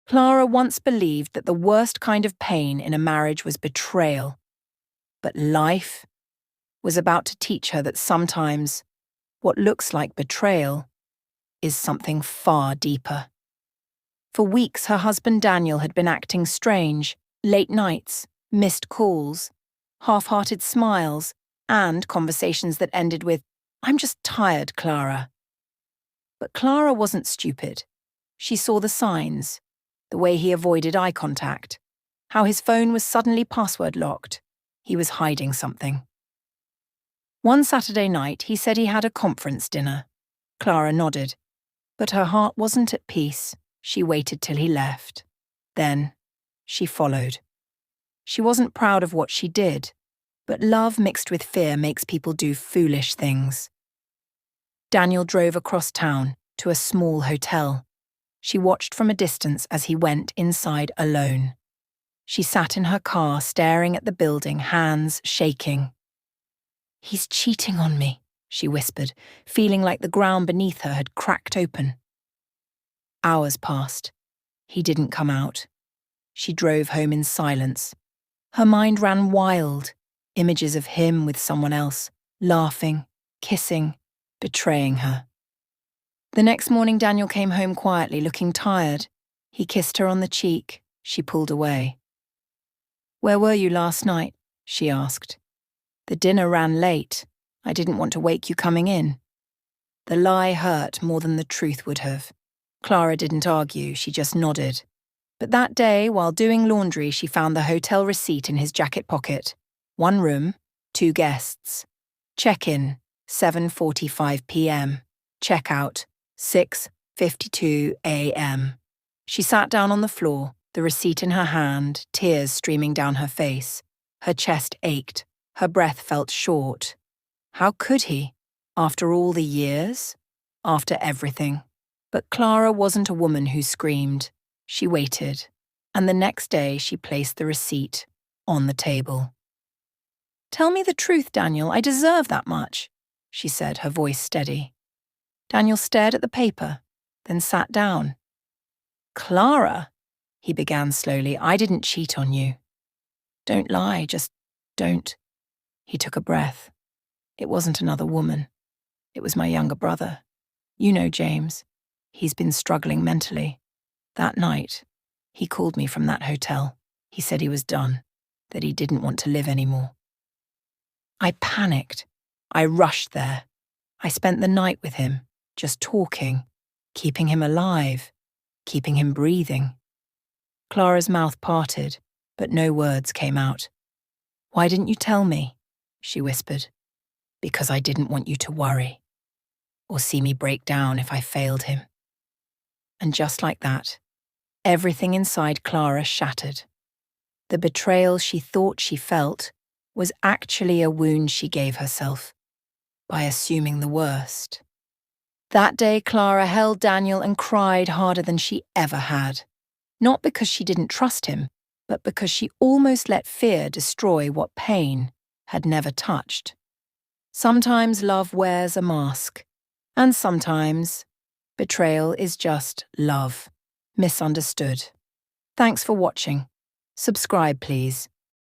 Clara once believed that the worst kind of pain in a marriage was betrayal. But life was about to teach her that sometimes what looks like betrayal is something far deeper. For weeks, her husband Daniel had been acting strange, late nights, missed calls, half-hearted smiles, and conversations that ended with, "I'm just tired, Clara." But Clara wasn't stupid. She saw the signs, the way he avoided eye contact, how his phone was suddenly password locked. He was hiding something. One Saturday night, he said he had a conference dinner. Clara nodded, but her heart wasn't at peace. She waited till he left. Then, she followed. She wasn't proud of what she did, but love mixed with fear makes people do foolish things. Daniel drove across town to a small hotel. She watched from a distance as he went inside alone. She sat in her car staring at the building, hands shaking. "He's cheating on me," she whispered, feeling like the ground beneath her had cracked open. Hours passed. He didn't come out. She drove home in silence. Her mind ran wild, images of him with someone else, laughing, kissing, betraying her. The next morning, Daniel came home quietly, looking tired. He kissed her on the cheek. She pulled away. "Where were you last night?" she asked. "The dinner ran late. I didn't want to wake you coming in." The lie hurt more than the truth would have. Clara didn't argue, she just nodded. But that day, while doing laundry, she found the hotel receipt in his jacket pocket. 1 room, 2 guests. Check-in, 7:45 p.m. Check-out, 6:52 a.m. She sat down on the floor, the receipt in her hand, tears streaming down her face. Her chest ached, her breath felt short. How could he? After all the years? After everything? But Clara wasn't a woman who screamed. She waited, and the next day she placed the receipt on the table. "Tell me the truth, Daniel, I deserve that much," she said, her voice steady. Daniel stared at the paper, then sat down. "Clara," he began slowly, "I didn't cheat on you. Don't lie, just don't." He took a breath. "It wasn't another woman. It was my younger brother. You know James. He's been struggling mentally. That night, he called me from that hotel. He said he was done, that he didn't want to live anymore. I panicked. I rushed there. I spent the night with him, just talking, keeping him alive, keeping him breathing." Clara's mouth parted, but no words came out. "Why didn't you tell me?" she whispered. "Because I didn't want you to worry, or see me break down if I failed him." And just like that, everything inside Clara shattered. The betrayal she thought she felt was actually a wound she gave herself by assuming the worst. That day, Clara held Daniel and cried harder than she ever had. Not because she didn't trust him, but because she almost let fear destroy what pain had never touched. Sometimes love wears a mask, and sometimes betrayal is just love, misunderstood. Thanks for watching. Subscribe, please.